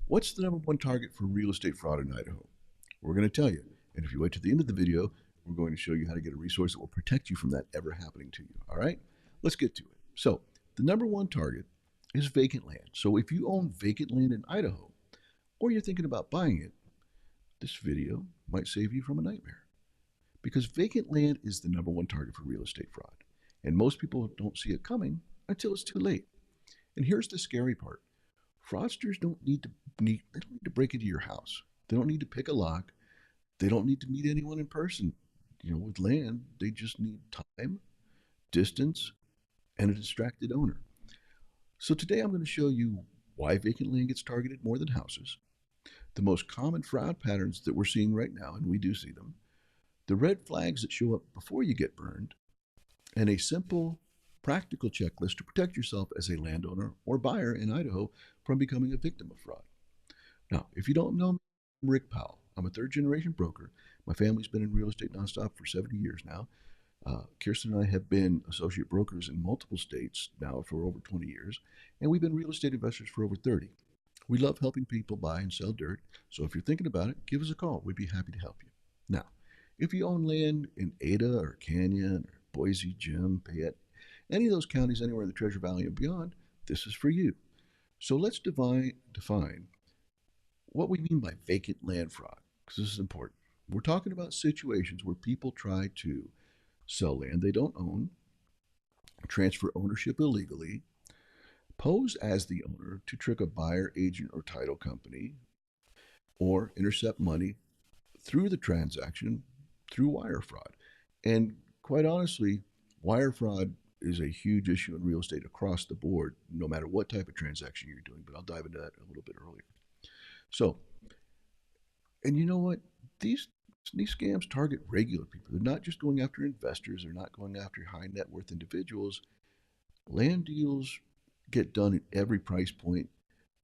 What's the number one target for real estate fraud in Idaho? We're going to tell you. And if you wait to the end of the video, we're going to show you how to get a resource that will protect you from that ever happening to you. All right? Let's get to it. So, the number one target is vacant land. So, if you own vacant land in Idaho or you're thinking about buying it, this video might save you from a nightmare. Because vacant land is the number one target for real estate fraud. And most people don't see it coming until it's too late. And here's the scary part. Fraudsters they don't need to break into your house. They don't need to pick a lock. They don't need to meet anyone in person. With land, they just need time, distance, and a distracted owner. So today I'm going to show you why vacant land gets targeted more than houses, the most common fraud patterns that we're seeing right now, and we do see them, the red flags that show up before you get burned, and a simple, practical checklist to protect yourself as a landowner or buyer in Idaho from becoming a victim of fraud. Now, if you don't know me, I'm Rick Powell. I'm a third generation broker. My family's been in real estate nonstop for 70 years now. Kirsten and I have been associate brokers in multiple states now for over 20 years, and we've been real estate investors for over 30. We love helping people buy and sell dirt, so if you're thinking about it, give us a call. We'd be happy to help you. Now, if you own land in Ada or Canyon or Boise, Jim, Payette, any of those counties anywhere in the Treasure Valley and beyond, this is for you. So let's define what we mean by vacant land fraud, because this is important. We're talking about situations where people try to sell land they don't own, transfer ownership illegally, pose as the owner to trick a buyer, agent, or title company, or intercept money through the transaction through wire fraud. And quite honestly, wire fraud is a huge issue in real estate across the board, no matter what type of transaction you're doing. But I'll dive into that a little bit earlier. So, and you know what? These scams target regular people. They're not just going after investors. They're not going after high net worth individuals. Land deals get done at every price point.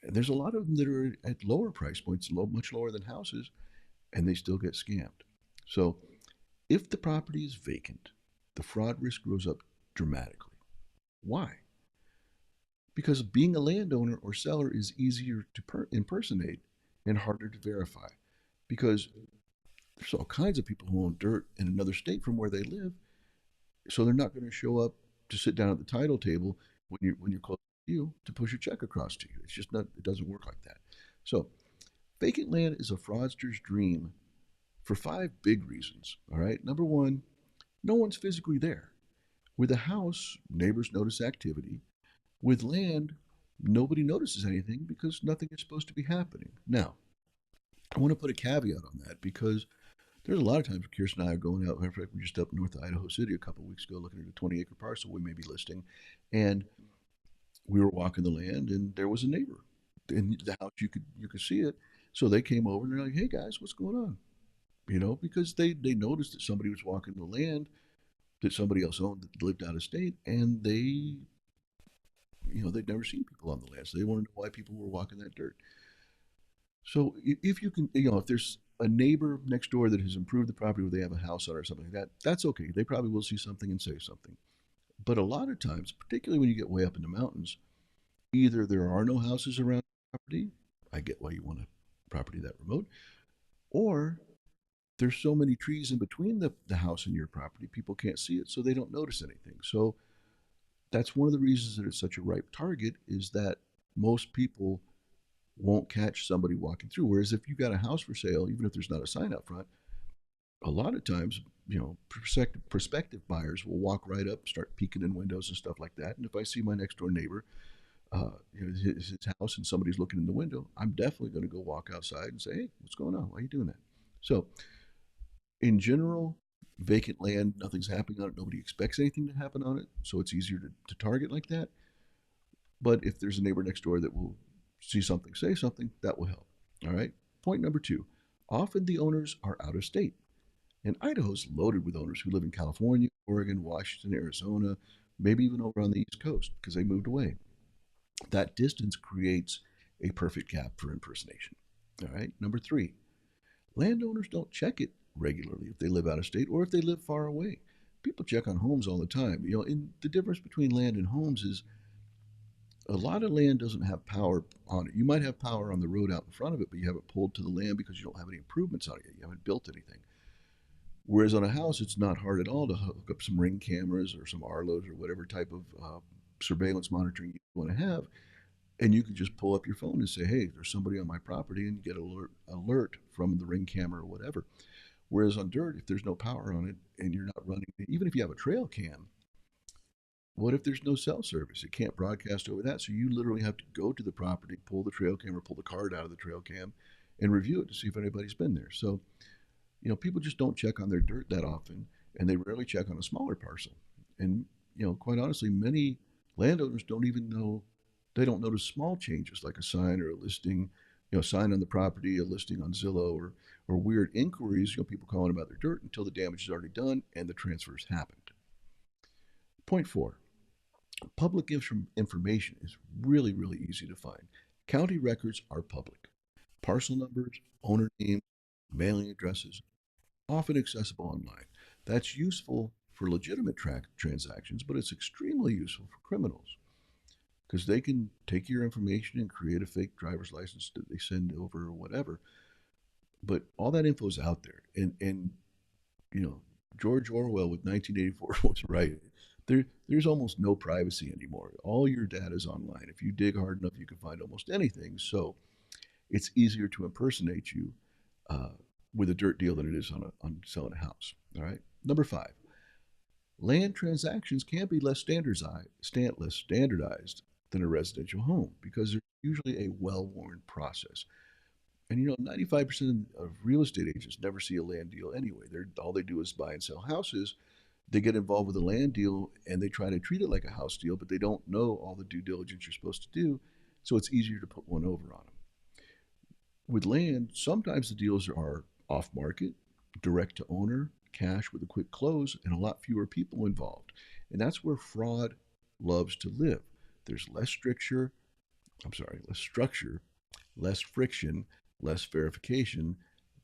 And there's a lot of them that are at lower price points, much lower than houses, and they still get scammed. So, if the property is vacant, the fraud risk goes up dramatically. Why? Because being a landowner or seller is easier to impersonate and harder to verify. Because there's all kinds of people who own dirt in another state from where they live, so they're not going to show up to sit down at the title table when you're close to you to push a check across to you. It's just not. It doesn't work like that. So, vacant land is a fraudster's dream for five big reasons. All right. Number one, no one's physically there. With a house, neighbors notice activity. With land, nobody notices anything because nothing is supposed to be happening. Now, I want to put a caveat on that because there's a lot of times Kirsten and I are going out. In fact, we were just up north of Idaho City a couple of weeks ago looking at a 20-acre parcel we may be listing. And we were walking the land and there was a neighbor. In the house, you could see it. So they came over and they're like, hey guys, what's going on? Because they noticed that somebody was walking the land that somebody else owned that lived out of state, and they'd never seen people on the land, so they wanted to know why people were walking that dirt. So if you can, if there's a neighbor next door that has improved the property or they have a house on it or something like that, that's okay. They probably will see something and say something. But a lot of times, particularly when you get way up in the mountains, either there are no houses around the property. I get why you want a property that remote, or there's so many trees in between the house and your property, people can't see it, so they don't notice anything. So that's one of the reasons that it's such a ripe target is that most people won't catch somebody walking through. Whereas if you got a house for sale, even if there's not a sign out front, a lot of times, prospective buyers will walk right up, start peeking in windows and stuff like that. And if I see my next door neighbor, his house and somebody's looking in the window, I'm definitely going to go walk outside and say, hey, what's going on? Why are you doing that? So in general, vacant land, nothing's happening on it. Nobody expects anything to happen on it. So it's easier to target like that. But if there's a neighbor next door that will see something, say something, that will help. All right. Point number two, often the owners are out of state. And Idaho's loaded with owners who live in California, Oregon, Washington, Arizona, maybe even over on the East Coast because they moved away. That distance creates a perfect gap for impersonation. All right. Number three, landowners don't check it regularly if they live out of state or if they live far away. People check on homes all the time. And the difference between land and homes is A lot of land doesn't have power on it. You might have power on the road out in front of it, but you haven't pulled to the land because you don't have any improvements on it yet. You haven't built anything. Whereas on a house, it's not hard at all to hook up some ring cameras or some Arlos or whatever type of surveillance monitoring you want to have, and you can just pull up your phone and say, "Hey, there's somebody on my property," and get alert from the ring camera or whatever. Whereas on dirt, if there's no power on it and you're not running, even if you have a trail cam, what if there's no cell service? It can't broadcast over that. So you literally have to go to the property, pull the trail cam or pull the card out of the trail cam and review it to see if anybody's been there. So, people just don't check on their dirt that often, and they rarely check on a smaller parcel. And, quite honestly, many landowners don't even know, they don't notice small changes like a sign or a listing, a sign on the property, a listing on Zillow, or weird inquiries, people calling about their dirt until the damage is already done and the transfers happened. Point four, public information is really, really easy to find. County records are public. Parcel numbers, owner names, mailing addresses, often accessible online. That's useful for legitimate transactions, but it's extremely useful for criminals because they can take your information and create a fake driver's license that they send over or whatever. But all that info is out there. And George Orwell with 1984 was right. There's almost no privacy anymore. All your data is online. If you dig hard enough, you can find almost anything. So it's easier to impersonate you with a dirt deal than it is on selling a house. All right. Number five, land transactions can be less standardized than a residential home because there's usually a well-worn process. And 95% of real estate agents never see a land deal anyway. All they do is buy and sell houses. They get involved with a land deal and they try to treat it like a house deal, but they don't know all the due diligence you're supposed to do. So it's easier to put one over on them. With land, sometimes the deals are off market, direct to owner, cash with a quick close, and a lot fewer people involved. And that's where fraud loves to live. There's less structure, less friction, less verification,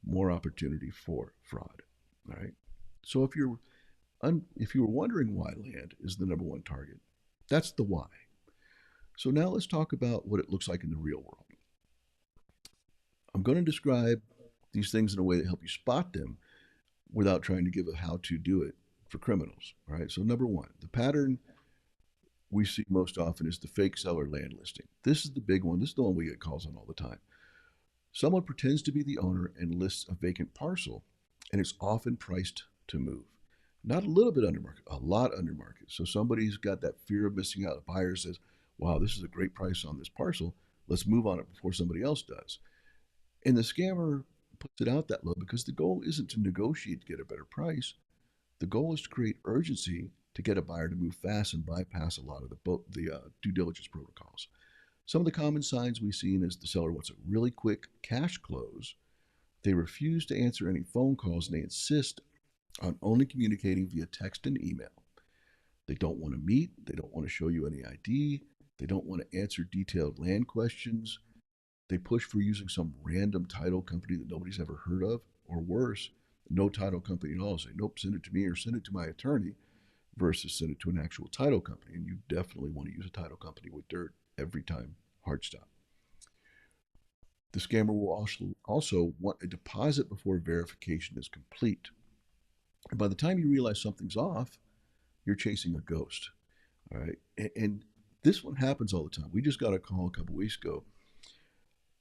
more opportunity for fraud. All right. So if you were wondering why land is the number one target, that's the why. So now let's talk about what it looks like in the real world. I'm going to describe these things in a way that help you spot them without trying to give a how to do it for criminals. All right. So number one, the pattern we see most often is the fake seller land listing. This is the big one. This is the one we get calls on all the time. Someone pretends to be the owner and lists a vacant parcel, and it's often priced to move. Not a little bit under market, a lot under market. So somebody's got that fear of missing out. A buyer says, wow, this is a great price on this parcel. Let's move on it before somebody else does. And the scammer puts it out that low because the goal isn't to negotiate to get a better price. The goal is to create urgency to get a buyer to move fast and bypass a lot of the due diligence protocols. Some of the common signs we've seen is the seller wants a really quick cash close. They refuse to answer any phone calls and they insist on only communicating via text and email. They don't want to meet. They don't want to show you any ID. They don't want to answer detailed land questions. They push for using some random title company that nobody's ever heard of, or worse, no title company at all. Say, nope, send it to me or send it to my attorney versus send it to an actual title company. And you definitely want to use a title company with dirt every time. Hard stop. The scammer will also want a deposit before verification is complete. And by the time you realize something's off, you're chasing a ghost. All right. And this one happens all the time. We just got a call a couple weeks ago.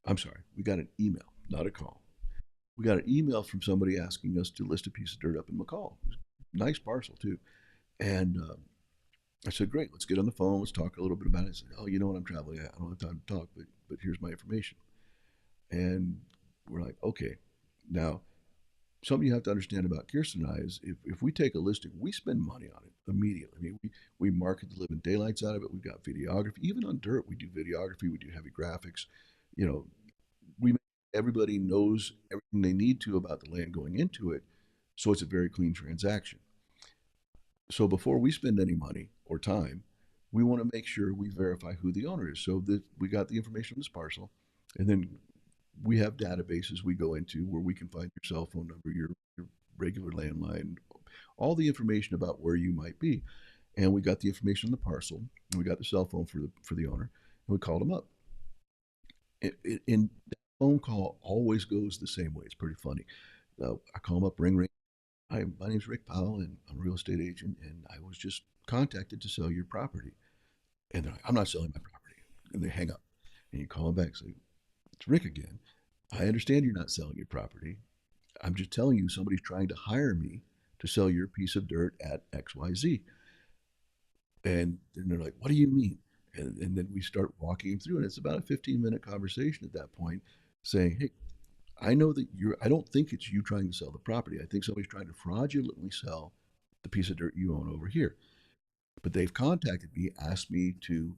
I'm sorry, we got an email, not a call. We got an email from somebody asking us to list a piece of dirt up in McCall. Nice parcel, too. And I said, great, let's get on the phone. Let's talk a little bit about it. I said, oh, you know what, I'm traveling. I don't have time to talk, but here's my information. And we're like, okay. Now, something you have to understand about Kirsten and I is if we take a listing, we spend money on it immediately. I mean, we market the living daylights out of it. We've got videography. Even on dirt, we do videography. We do heavy graphics. Everybody knows everything they need to about the land going into it. So it's a very clean transaction. So before we spend any money or time, we want to make sure we verify who the owner is. So that we got the information on this parcel, and then we have databases we go into where we can find your cell phone number, your regular landline, all the information about where you might be. And we got the information on the parcel, and we got the cell phone for the owner. we called them up. And that phone call always goes the same way. It's pretty funny. I call them up, ring, ring. Hi, my name's Rick Powell, and I'm a real estate agent, and I was just contacted to sell your property. And they're like, I'm not selling my property. And they hang up. And you call them back, say, it's Rick again. I understand you're not selling your property. I'm just telling you somebody's trying to hire me to sell your piece of dirt at XYZ. And then they're like, what do you mean? And then we start walking him through, and it's about a 15-minute conversation at that point, saying, hey, I know that I don't think it's you trying to sell the property. I think somebody's trying to fraudulently sell the piece of dirt you own over here. But they've contacted me, asked me to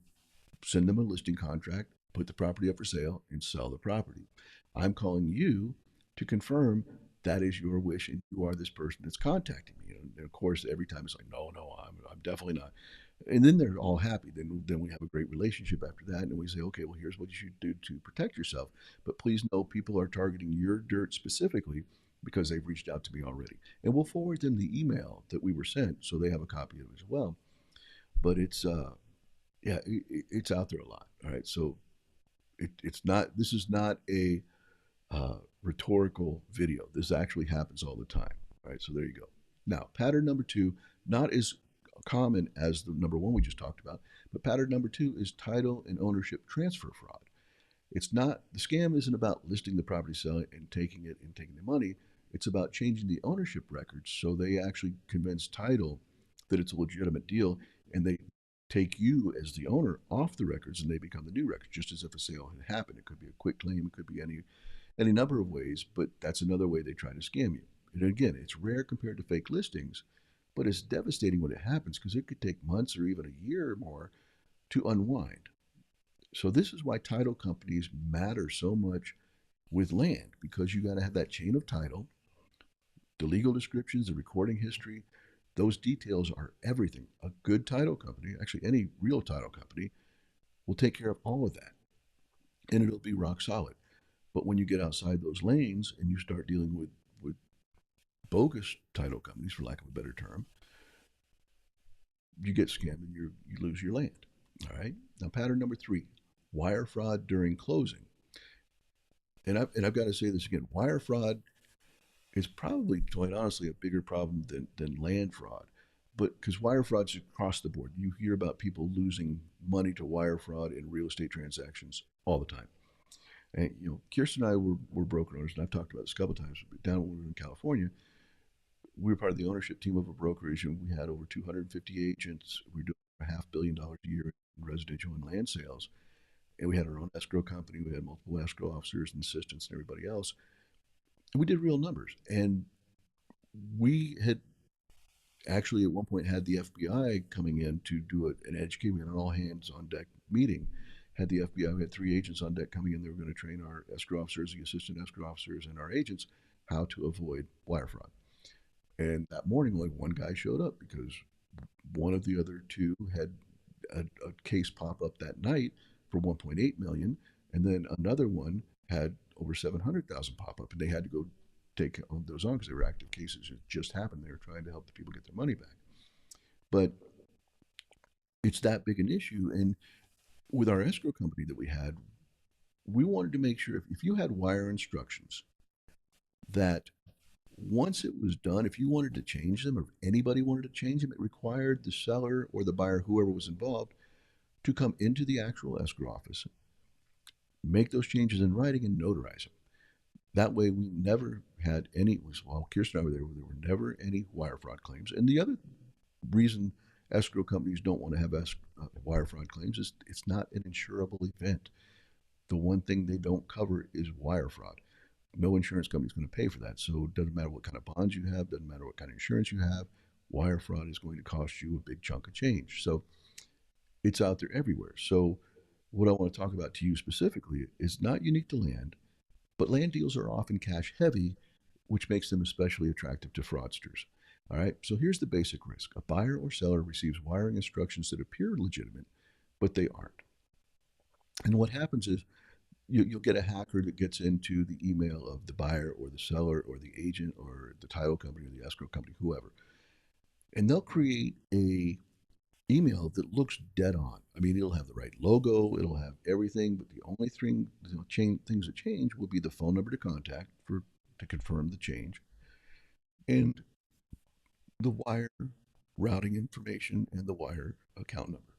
send them a listing contract, put the property up for sale, and sell the property. I'm calling you to confirm that is your wish and you are this person that's contacting me. And of course, every time it's like, no, no, I'm definitely not. And then they're all happy. Then we have a great relationship after that, and we say, okay, well, here's what you should do to protect yourself. But please know people are targeting your dirt specifically because they've reached out to me already, and we'll forward them the email that we were sent so they have a copy of it as well. But it's yeah, it's out there a lot. All right, so it's not. This is not a rhetorical video. This actually happens all the time. All right, so there you go. Now, pattern number two, not as common as the number one we just talked about, but pattern number two is title and ownership transfer fraud. It's not, the scam isn't about listing the property, selling it, and taking it and taking the money. It's about changing the ownership records so they actually convince title that it's a legitimate deal, and they take you as the owner off the records and they become the new records, just as if a sale had happened. It could be a quick claim, it could be any number of ways, but that's another way they try to scam you. And again, it's rare compared to fake listings, but it's devastating when it happens because it could take months or even a year or more to unwind. So this is why title companies matter so much with land, because you got to have that chain of title, the legal descriptions, the recording history. Those details are everything. A good title company, actually any real title company, will take care of all of that, and it'll be rock solid. But when you get outside those lanes and you start dealing with bogus title companies, for lack of a better term, you get scammed and you lose your land. All right. Now, pattern number three, wire fraud during closing. And I've got to say this again: wire fraud is probably, quite honestly, a bigger problem than land fraud. But because wire fraud's across the board, you hear about people losing money to wire fraud in real estate transactions all the time. And Kirsten and I were broker owners, and I've talked about this a couple of times. Down when we were in California, we were part of the ownership team of a brokerage, and we had over 250 agents. We were doing $500 million a year in residential and land sales, and we had our own escrow company. We had multiple escrow officers and assistants and everybody else. And we did real numbers, and we had actually at one point had the FBI coming in to do an educate. We had an all hands on deck meeting. Had the FBI, we had three agents on deck coming in. They were going to train our escrow officers, the assistant escrow officers, and our agents how to avoid wire fraud. And that morning, only one guy showed up because one of the other two had a case pop up that night for 1.8 million, and then another one had over 700,000 pop up, and they had to go take those on because they were active cases. It just happened. They were trying to help the people get their money back, but it's that big an issue. And with our escrow company that we had, we wanted to make sure if you had wire instructions that once it was done, if you wanted to change them or if anybody wanted to change them, it required the seller or the buyer, whoever was involved, to come into the actual escrow office, make those changes in writing, and notarize them. That way, we never had any. While Kirsten and I were there were never any wire fraud claims. And the other reason escrow companies don't want to have wire fraud claims is it's not an insurable event. The one thing they don't cover is wire fraud. No insurance company is going to pay for that. So it doesn't matter what kind of bonds you have, doesn't matter what kind of insurance you have. Wire fraud is going to cost you a big chunk of change. So it's out there everywhere. So what I want to talk about to you specifically is not unique to land, but land deals are often cash heavy, which makes them especially attractive to fraudsters. All right, so here's the basic risk: a buyer or seller receives wiring instructions that appear legitimate, but they aren't. And what happens is you'll get a hacker that gets into the email of the buyer or the seller or the agent or the title company or the escrow company, whoever, and they'll create email that looks dead on. I mean, it'll have the right logo, it'll have everything, but the only thing, things that change will be the phone number to contact for to confirm the change, and the wire routing information and the wire account number.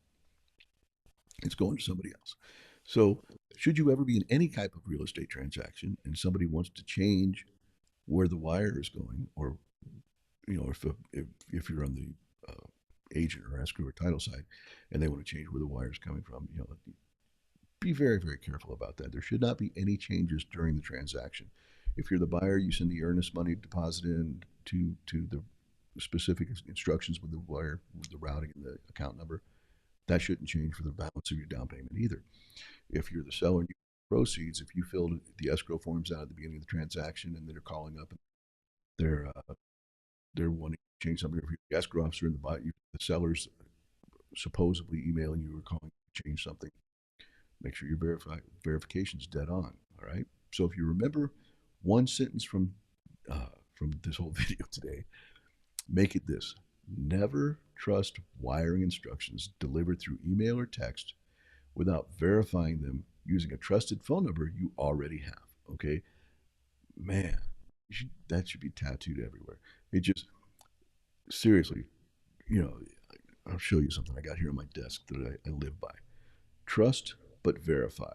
It's going to somebody else. So, should you ever be in any type of real estate transaction and somebody wants to change where the wire is going, or if you're on the agent or escrow or title side, and they want to change where the wire is coming from, be very, very careful about that. There should not be any changes during the transaction. If you're the buyer, you send the earnest money deposit in to the specific instructions with the wire, with the routing and the account number. That shouldn't change for the balance of your down payment either. If you're the seller and you proceeds, if you filled the escrow forms out at the beginning of the transaction and they're calling up and they're they're wanting to change something, if you're the escrow officer and the seller's supposedly emailing you or calling to change something, make sure your verification's dead on. All right. So if you remember one sentence from this whole video today, make it this: never trust wiring instructions delivered through email or text without verifying them using a trusted phone number you already have. Okay, man, that should be tattooed everywhere. It just seriously, you know, I'll show you something I got here on my desk that I live by. Trust but verify.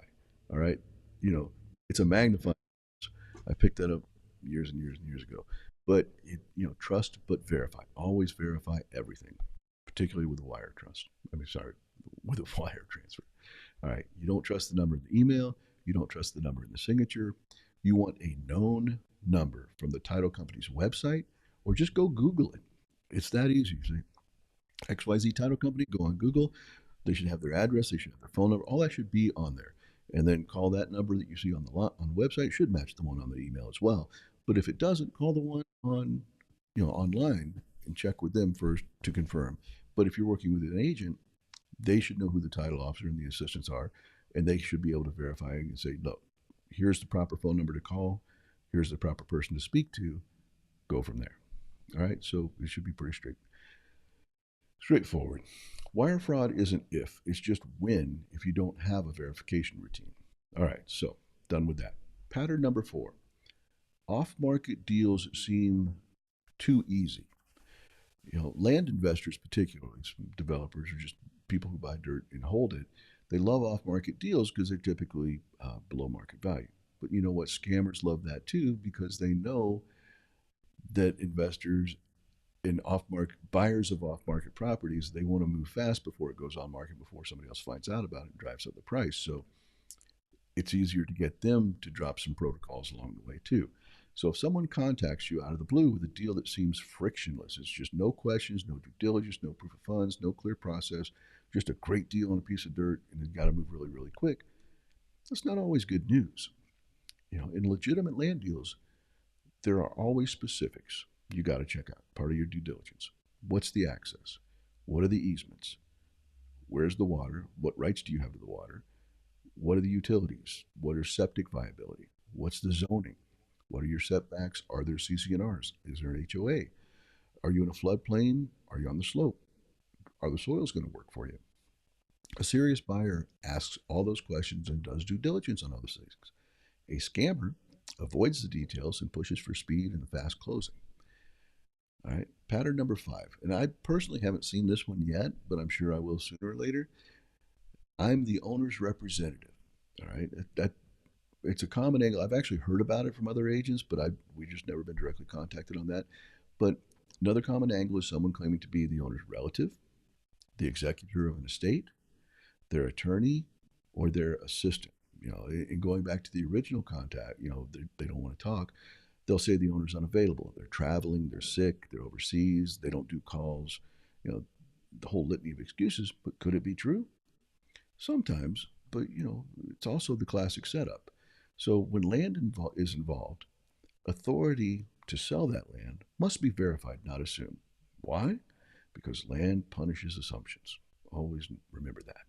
All right, you know, it's a magnifying. I picked that up years and years and years ago. But trust but verify. Always verify everything, particularly with a wire trust. I mean, sorry, with a wire transfer. All right, you don't trust the number in the email. You don't trust the number in the signature. You want a known number from the title company's website, or just go Google it. It's that easy. You say XYZ title company, go on Google. They should have their address. They should have their phone number. All that should be on there. And then call that number that you see on the website. It should match the one on the email as well. But if it doesn't, call the one on online and check with them first to confirm. But if you're working with an agent, they should know who the title officer and the assistants are, and they should be able to verify and say, look, here's the proper phone number to call. Here's the proper person to speak to. Go from there. All right. So it should be pretty straightforward. Wire fraud isn't if, it's just when if you don't have a verification routine. All right, so done with that. Pattern number 4: off market deals seem too easy. Land investors, particularly developers or just people who buy dirt and hold it, they love off market deals because they're typically below market value. But you know what? Scammers love that too because they know that investors in off market buyers of off market properties, they want to move fast before it goes on market, before somebody else finds out about it and drives up the price. So it's easier to get them to drop some protocols along the way too. So if someone contacts you out of the blue with a deal that seems frictionless, it's just no questions, no due diligence, no proof of funds, no clear process, just a great deal on a piece of dirt, and it's got to move really, really quick, that's not always good news. In legitimate land deals, there are always specifics you got to check out. Part of your due diligence. What's the access? What are the easements? Where's the water? What rights do you have to the water? What are the utilities? What are septic viability? What's the zoning? What are your setbacks? Are there CC&Rs? Is there an HOA? Are you in a floodplain? Are you on the slope? Are the soils going to work for you? A serious buyer asks all those questions and does due diligence on all those things. A scammer avoids the details and pushes for speed and fast closing. All right, pattern number 5. And I personally haven't seen this one yet, but I'm sure I will sooner or later. I'm the owner's representative. All right, that it's a common angle. I've actually heard about it from other agents, but we just never been directly contacted on that. But another common angle is someone claiming to be the owner's relative, the executor of an estate, their attorney, or their assistant. And going back to the original contact, they don't want to talk. They'll say the owner's unavailable. They're traveling, they're sick, they're overseas, they don't do calls. The whole litany of excuses. But could it be true? Sometimes, but it's also the classic setup. So when land is involved, authority to sell that land must be verified, not assumed. Why? Because land punishes assumptions. Always remember that.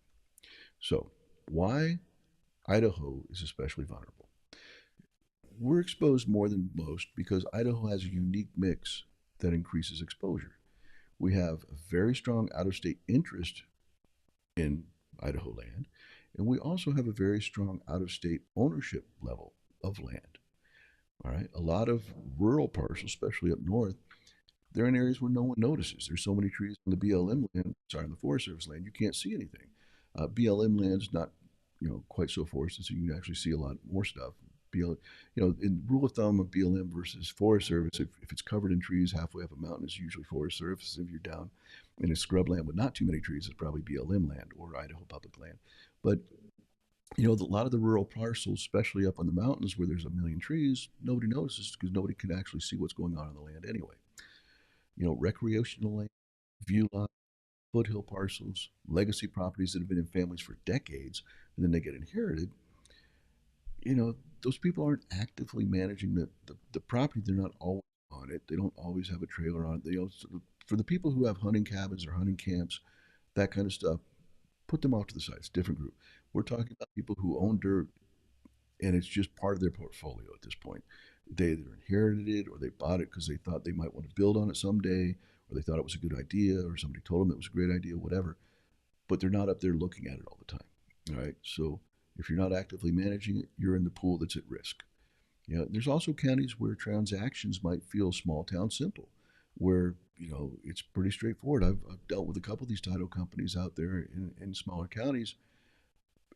So, why Idaho is especially vulnerable? We're exposed more than most because Idaho has a unique mix that increases exposure. We have a very strong out-of-state interest in Idaho land, and we also have a very strong out-of-state ownership level of land. All right, a lot of rural parcels, especially up north, they're in areas where no one notices. There's so many trees on the BLM land, sorry, on the Forest Service land, you can't see anything. BLM land's not, quite so forested, so you can actually see a lot more stuff. In rule of thumb of BLM versus Forest Service, if it's covered in trees halfway up a mountain, it's usually Forest Service. If you're down in a scrub land with not too many trees, it's probably BLM land or Idaho public land. But a lot of the rural parcels, especially up on the mountains where there's a million trees, nobody notices because nobody can actually see what's going on the land anyway. Recreational land, view lot, foothill parcels, legacy properties that have been in families for decades, and then they get inherited. Those people aren't actively managing the property. They're not always on it. They don't always have a trailer on it. For the people who have hunting cabins or hunting camps, that kind of stuff, put them off to the side. It's a different group. We're talking about people who own dirt and it's just part of their portfolio at this point. They either inherited it or they bought it because they thought they might want to build on it someday, or they thought it was a good idea, or somebody told them it was a great idea, whatever. But they're not up there looking at it all the time. All right. So if you're not actively managing it, you're in the pool that's at risk. There's also counties where transactions might feel small town simple, where it's pretty straightforward. I've dealt with a couple of these title companies out there in smaller counties,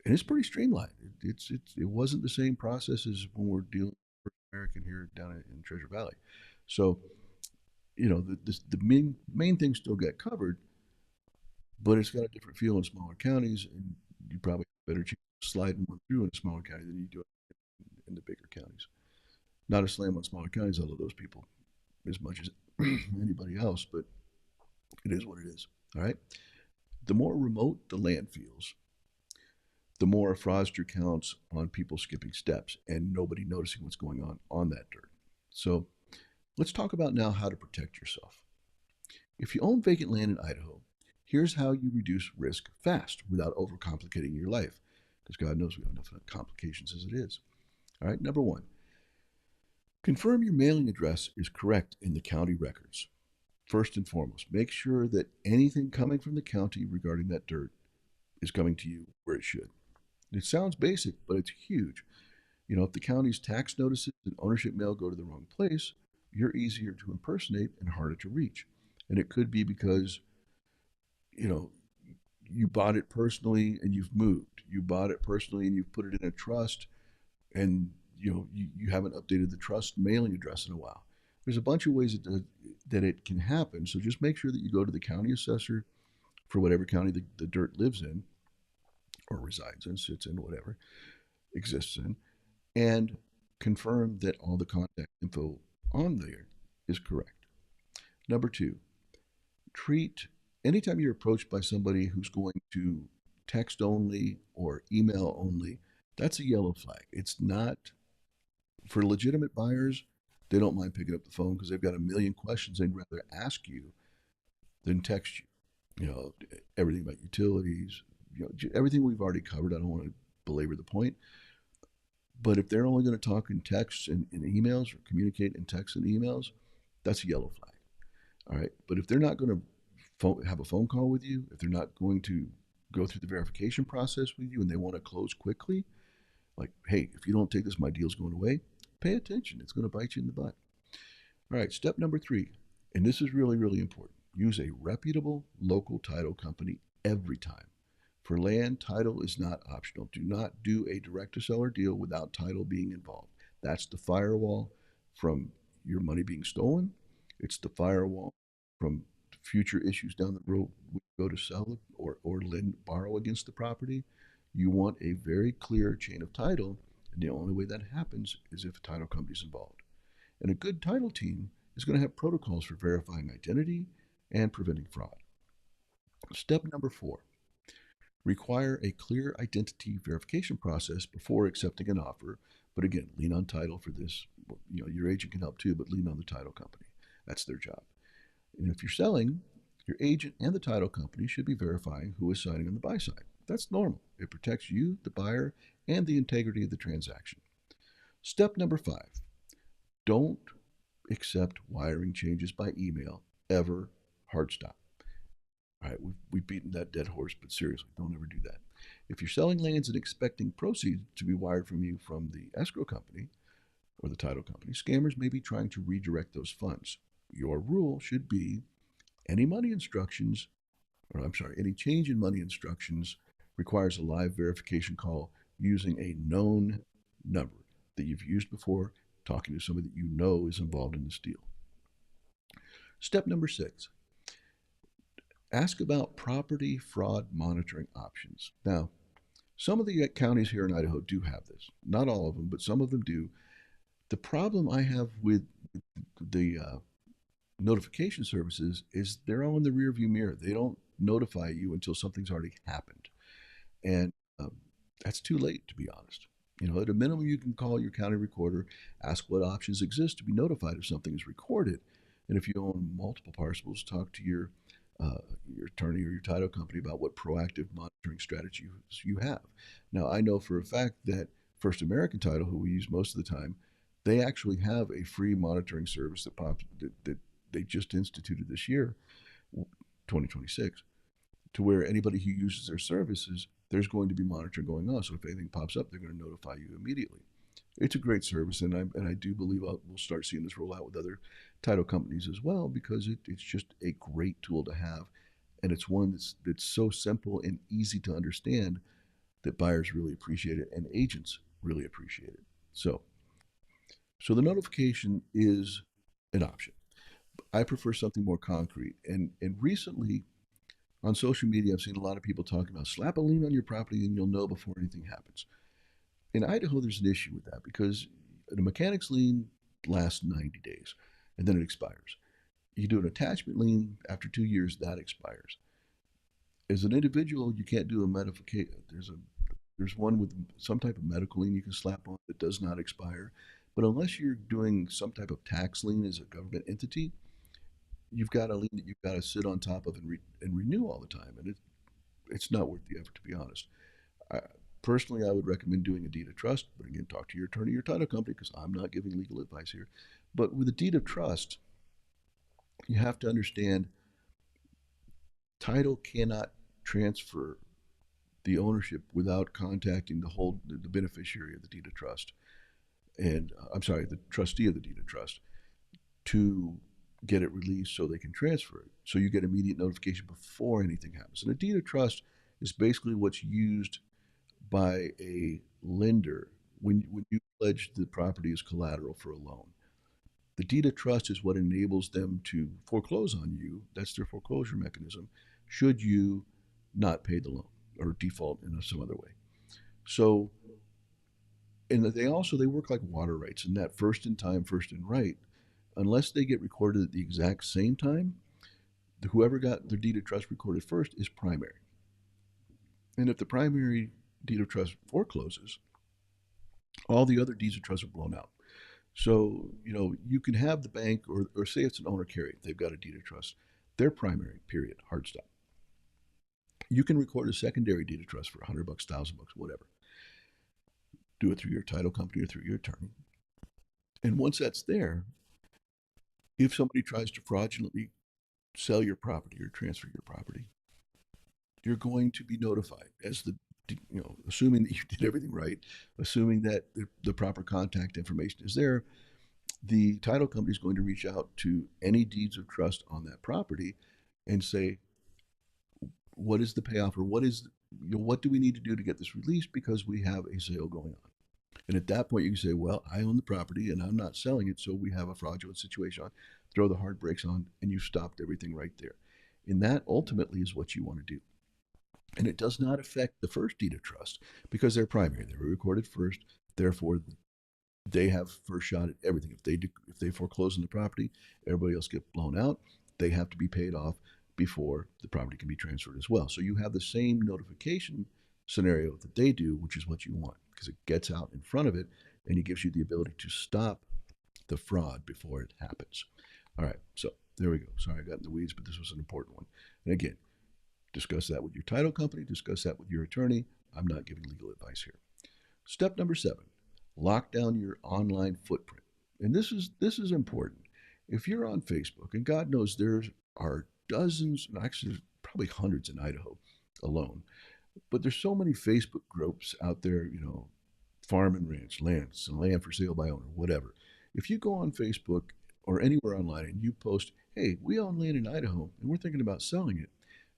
and it's pretty streamlined. It wasn't the same process as when we're dealing with American here down in Treasure Valley. So the main things still get covered, but it's got a different feel in smaller counties, and you probably have a better chance of sliding one through in a smaller county than you do in the bigger counties. Not a slam on smaller counties, I love those people as much as anybody else, but it is what it is. All right. The more remote the land feels, the more a fraudster counts on people skipping steps and nobody noticing what's going on that dirt. So let's talk about now how to protect yourself. If you own vacant land in Idaho, here's how you reduce risk fast without overcomplicating your life, because God knows we have enough complications as it is. All right, number one, confirm your mailing address is correct in the county records. First and foremost, make sure that anything coming from the county regarding that dirt is coming to you where it should. It sounds basic, but it's huge. If the county's tax notices and ownership mail go to the wrong place, you're easier to impersonate and harder to reach. And it could be because, you know, you bought it personally and you've moved. You bought it personally and you've put it in a trust and, you haven't updated the trust mailing address in a while. There's a bunch of ways that it can happen. So just make sure that you go to the county assessor for whatever county the dirt lives in or resides in, sits in, whatever, exists in, and confirm that all the contact info on there is correct. Number two, treat anytime you're approached by somebody who's going to text only or email only, that's a yellow flag. It's not for legitimate buyers. They don't mind picking up the phone because they've got a million questions they'd rather ask you than text you. Everything about utilities, everything we've already covered. I don't want to belabor the point. But if they're only going to talk in texts and in emails or communicate in texts and emails, that's a yellow flag. All right. But if they're not going to have a phone call with you, if they're not going to go through the verification process with you and they want to close quickly, like, hey, if you don't take this, my deal's going away, pay attention. It's going to bite you in the butt. All right. Step number three, and this is really, really important. Use a reputable local title company every time. For land, title is not optional. Do not do a direct-to-seller deal without title being involved. That's the firewall from your money being stolen. It's the firewall from future issues down the road when you go to sell it or borrow against the property. You want a very clear chain of title, and the only way that happens is if a title company is involved. And a good title team is going to have protocols for verifying identity and preventing fraud. Step number four, require a clear identity verification process before accepting an offer. But again, lean on title for this. Your agent can help too, but lean on the title company. That's their job. And if you're selling, your agent and the title company should be verifying who is signing on the buy side. That's normal. It protects you, the buyer, and the integrity of the transaction. Step number five, don't accept wiring changes by email ever Hard stop. All right, we've beaten that dead horse, but seriously, don't ever do that. If you're selling lands and expecting proceeds to be wired from you from the escrow company or the title company, scammers may be trying to redirect those funds. Your rule should be any money instructions, or I'm sorry, any change in money instructions requires a live verification call using a known number that you've used before, talking to somebody that you know is involved in this deal. Step number 6, ask about property fraud monitoring options. Now, some of the counties here in Idaho do have this. Not all of them, but some of them do. The problem I have with the notification services is they're all in the rearview mirror. They don't notify you until something's already happened. And that's too late, to be honest. At a minimum, you can call your county recorder, ask what options exist to be notified if something is recorded. And if you own multiple parcels, talk to your attorney or your title company about what proactive monitoring strategies you have. Now, I know for a fact that First American Title, who we use most of the time, they actually have a free monitoring service that they just instituted this year, 2026, to where anybody who uses their services, there's going to be monitoring going on. So if anything pops up, they're going to notify you immediately. It's a great service, and I do believe we'll start seeing this roll out with other title companies as well, because it's just a great tool to have, and it's one that's so simple and easy to understand that buyers really appreciate it and agents really appreciate it. So the notification is an option. I prefer something more concrete, and recently on social media, I've seen a lot of people talking about slap a lien on your property and you'll know before anything happens. In Idaho, there's an issue with that because the mechanic's lien lasts 90 days and then it expires. You do an attachment lien after 2 years, that expires. As an individual, you can't do a modification. There's one with some type of medical lien you can slap on that does not expire. But unless you're doing some type of tax lien as a government entity, you've got a lien that you've got to sit on top of and renew all the time, and it's not worth the effort, to be honest. Personally, I would recommend doing a deed of trust, but again, talk to your attorney, your title company, because I'm not giving legal advice here. But with a deed of trust, you have to understand title cannot transfer the ownership without contacting the beneficiary of the deed of trust, and I'm sorry, the trustee of the deed of trust, to get it released so they can transfer it. So you get immediate notification before anything happens. And a deed of trust is basically what's used by a lender when you pledge the property as collateral for a loan. The deed of trust is what enables them to foreclose on you. That's their foreclosure mechanism, should you not pay the loan or default in some other way. So, and they work like water rights, in that first in time, first in right. Unless they get recorded at the exact same time, whoever got their deed of trust recorded first is primary. And if the primary deed of trust forecloses, all the other deeds of trust are blown out. So, you can have the bank, or say it's an owner carry, they've got a deed of trust. They're primary, period, hard stop. You can record a secondary deed of trust for $100, $1,000, whatever. Do it through your title company or through your attorney. And once that's there, if somebody tries to fraudulently sell your property or transfer your property, you're going to be notified as assuming that you did everything right, assuming that the proper contact information is there. The title company is going to reach out to any deeds of trust on that property and say, what is the payoff, or what do we need to do to get this released, because we have a sale going on. And at that point, you can say, well, I own the property and I'm not selling it, so we have a fraudulent situation on. Throw the hard brakes on, and you've stopped everything right there. And that ultimately is what you want to do. And it does not affect the first deed of trust, because they're primary. They were recorded first. Therefore, they have first shot at everything. If they foreclose on the property, everybody else gets blown out. They have to be paid off before the property can be transferred as well. So you have the same notification scenario that they do, which is what you want, because it gets out in front of it and it gives you the ability to stop the fraud before it happens. All right, so there we go. Sorry, I got in the weeds, but this was an important one. And again, discuss that with your title company, discuss that with your attorney. I'm not giving legal advice here. Step number 7, lock down your online footprint. And this is important. If you're on Facebook, and God knows there are dozens, actually, there's probably hundreds in Idaho alone. But there's so many Facebook groups out there, farm and ranch, land for sale by owner, whatever. If you go on Facebook or anywhere online and you post, hey, we own land in Idaho and we're thinking about selling it,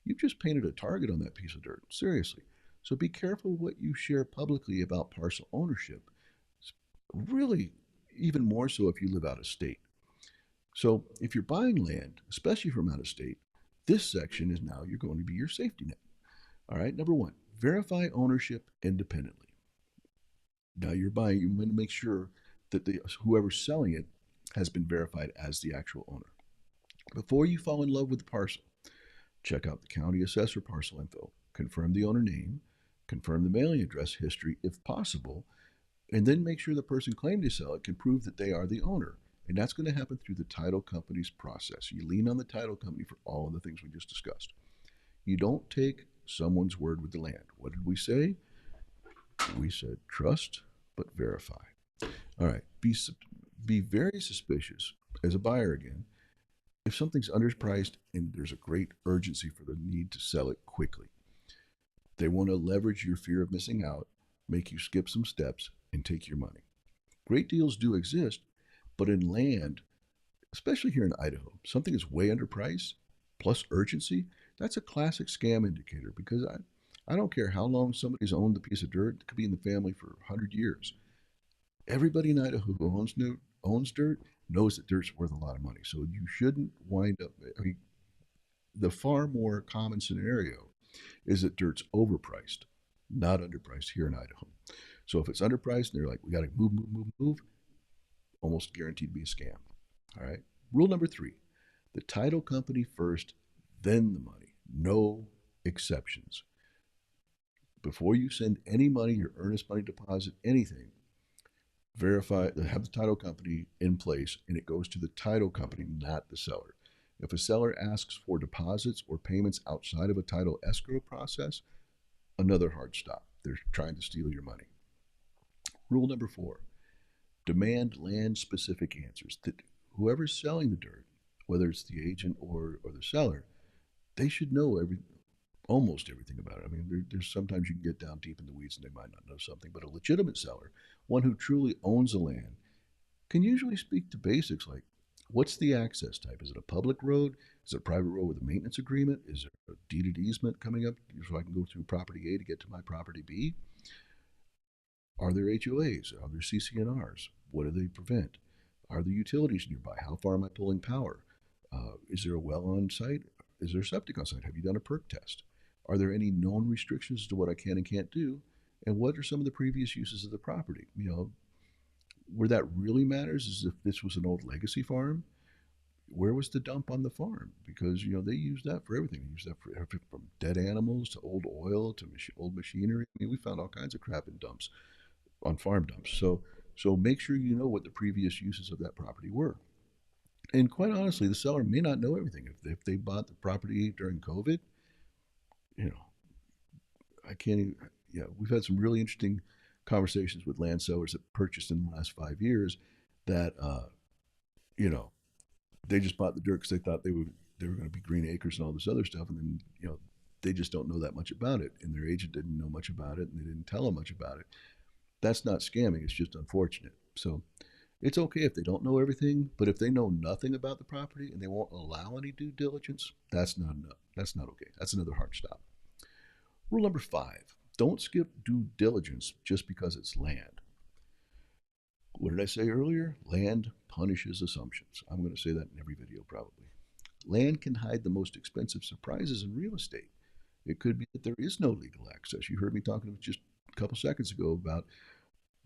you've just painted a target on that piece of dirt. Seriously. So be careful what you share publicly about parcel ownership. Really, even more so if you live out of state. So if you're buying land, especially from out of state, this section is now you're going to be your safety net. All right, number one, verify ownership independently. Now you're buying, you want to make sure that whoever's selling it has been verified as the actual owner. Before you fall in love with the parcel, check out the county assessor parcel info, confirm the owner name, confirm the mailing address history if possible, and then make sure the person claiming to sell it can prove that they are the owner. And that's going to happen through the title company's process. You lean on the title company for all of the things we just discussed. You don't take someone's word with the land. What did we say? We said trust, but verify. All right. Be very suspicious as a buyer again if something's underpriced and there's a great urgency for the need to sell it quickly. They want to leverage your fear of missing out, make you skip some steps, and take your money. Great deals do exist, but in land, especially here in Idaho, something is way underpriced plus urgency. That's a classic scam indicator because I don't care how long somebody's owned the piece of dirt. It could be in the family for 100 years. Everybody in Idaho who owns dirt knows that dirt's worth a lot of money. So you shouldn't wind up. I mean, the far more common scenario is that dirt's overpriced, not underpriced here in Idaho. So if it's underpriced and they're like, we got to move, almost guaranteed to be a scam. All right. Rule number 3, the title company first, then the money. No exceptions. Before you send any money, your earnest money deposit, anything, have the title company in place and it goes to the title company, not the seller. If a seller asks for deposits or payments outside of a title escrow process, another hard stop. They're trying to steal your money. Rule number 4, demand land specific answers. That whoever's selling the dirt, whether it's the agent or the seller, they should know almost everything about it. I mean, there's sometimes you can get down deep in the weeds and they might not know something, but a legitimate seller, one who truly owns the land, can usually speak to basics like what's the access type? Is it a public road? Is it a private road with a maintenance agreement? Is there a deeded easement coming up so I can go through property A to get to my property B? Are there HOAs? Are there CCNRs? What do they prevent? Are there utilities nearby? How far am I pulling power? Is there a well on site? Is there septic on site? Have you done a perk test? Are there any known restrictions to what I can and can't do? And what are some of the previous uses of the property? Where that really matters is if this was an old legacy farm, where was the dump on the farm? Because they use that for everything. They use that for everything from dead animals to old oil to old machinery. I mean, we found all kinds of crap in dumps, on farm dumps. So make sure you know what the previous uses of that property were. And quite honestly, the seller may not know everything. If they bought the property during COVID, you know, I can't even. Yeah, we've had some really interesting conversations with land sellers that purchased in the last 5 years that you know they just bought the dirt because they thought they were going to be green acres and all this other stuff, and then they just don't know that much about it, and their agent didn't know much about it, and they didn't tell them much about it. That's not scamming; it's just unfortunate. So it's okay if they don't know everything, but if they know nothing about the property and they won't allow any due diligence, that's not enough. That's not okay. That's another hard stop. Rule number 5, don't skip due diligence just because it's land. What did I say earlier? Land punishes assumptions. I'm going to say that in every video probably. Land can hide the most expensive surprises in real estate. It could be that there is no legal access. You heard me talking just a couple seconds ago about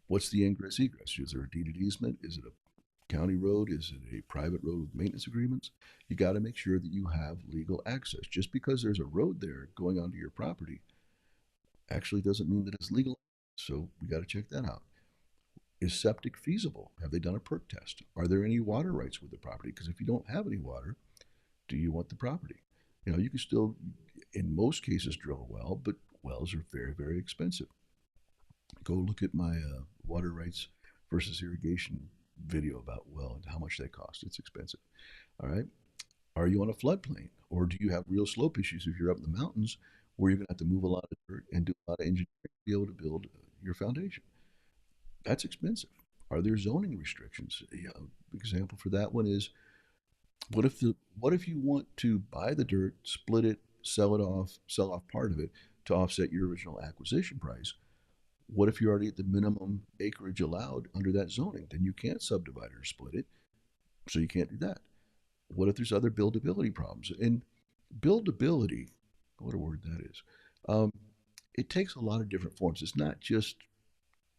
what's the ingress egress. Is there a deeded easement? Is it a county road? Is it a private road with maintenance agreements? You got to make sure that you have legal access. Just because there's a road there going onto your property actually doesn't mean that it's legal. So we got to check that out. Is septic feasible? Have they done a perk test? Are there any water rights with the property? Because if you don't have any water, do you want the property? You can still, in most cases, drill a well, but wells are very, very expensive. Go look at my water rights versus irrigation video about well and how much they cost. It's expensive. All right. Are you on a floodplain? Or do you have real slope issues if you're up in the mountains where you're going to have to move a lot of dirt and do a lot of engineering to be able to build your foundation? That's expensive. Are there zoning restrictions? Yeah, example for that one is what if you want to buy the dirt, split it, sell off part of it to offset your original acquisition price? What if you're already at the minimum acreage allowed under that zoning? Then you can't subdivide it or split it, so you can't do that. What if there's other buildability problems? And buildability, what a word that is. Um, it takes a lot of different forms. It's not just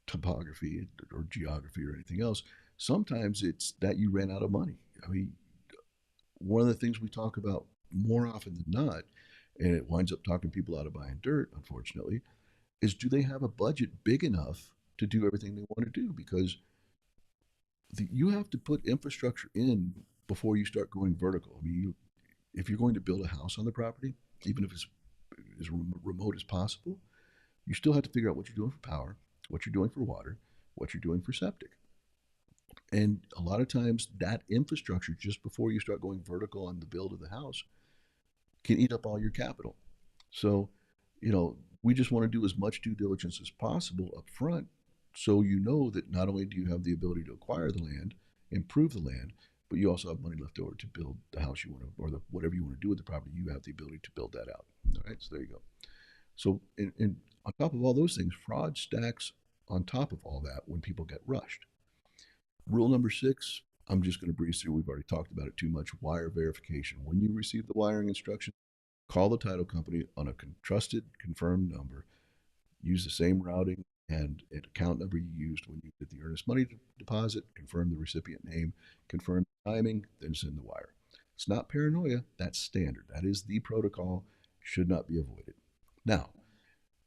topography or geography or anything else. Sometimes it's that you ran out of money. I mean, one of the things we talk about more often than not, and it winds up talking people out of buying dirt, unfortunately, is do they have a budget big enough to do everything they want to do? Because you have to put infrastructure in before you start going vertical. I mean, if you're going to build a house on the property, even if it's as remote as possible, you still have to figure out what you're doing for power, what you're doing for water, what you're doing for septic. And a lot of times, that infrastructure, just before you start going vertical on the build of the house, can eat up all your capital. So, we just want to do as much due diligence as possible up front so you know that not only do you have the ability to acquire the land, improve the land, but you also have money left over to build the house you want to, or whatever you want to do with the property, you have the ability to build that out. All right, so there you go. So, and on top of all those things, fraud stacks on top of all that when people get rushed. Rule number 6, I'm just going to breeze through. We've already talked about it too much. Wire verification. When you receive the wiring instructions, call the title company on a trusted, confirmed number. Use the same routing and account number you used when you did the earnest money deposit. Confirm the recipient name, confirm the timing, then send the wire. It's not paranoia. That's standard. That is the protocol. Should not be avoided. Now,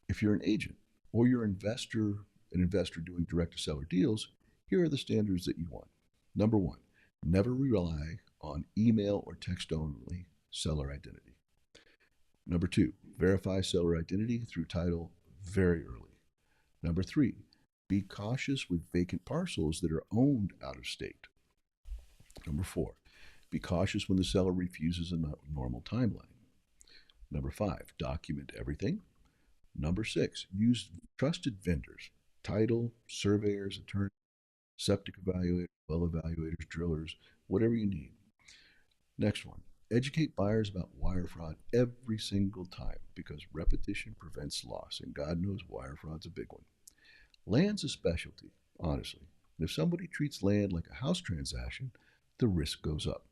if you're an agent or you're an investor doing direct to seller deals, here are the standards that you want. Number 1, never rely on email or text only seller identity. Number 2, verify seller identity through title very early. Number 3, be cautious with vacant parcels that are owned out of state. Number 4, be cautious when the seller refuses a normal timeline. Number 5, document everything. Number 6, use trusted vendors, title, surveyors, attorneys, septic evaluators, well evaluators, drillers, whatever you need. Next one, educate buyers about wire fraud every single time because repetition prevents loss, and God knows wire fraud's a big one. Land's a specialty, honestly. If somebody treats land like a house transaction, the risk goes up.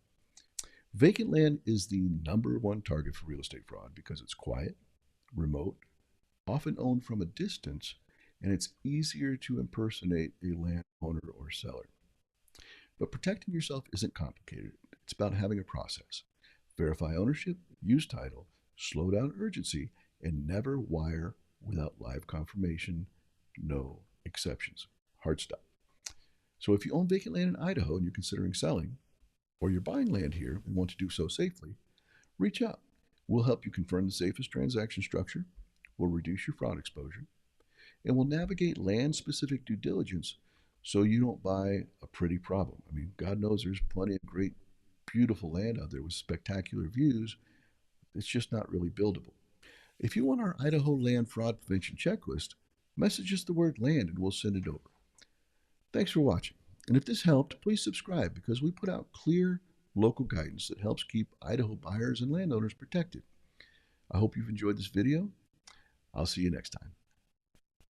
Vacant land is the number one target for real estate fraud because it's quiet, remote, often owned from a distance, and it's easier to impersonate a landowner or seller. But protecting yourself isn't complicated. It's about having a process. Verify ownership, use title, slow down urgency, and never wire without live confirmation. No exceptions. Hard stop. So if you own vacant land in Idaho and you're considering selling, or you're buying land here and want to do so safely, reach out. We'll help you confirm the safest transaction structure, we'll reduce your fraud exposure, and we'll navigate land specific due diligence so you don't buy a pretty problem. I mean, God knows there's plenty of great, beautiful land out there with spectacular views. It's just not really buildable. If you want our Idaho land fraud prevention checklist, message us the word land and we'll send it over. Thanks for watching. And if this helped, please subscribe because we put out clear local guidance that helps keep Idaho buyers and landowners protected. I hope you've enjoyed this video. I'll see you next time.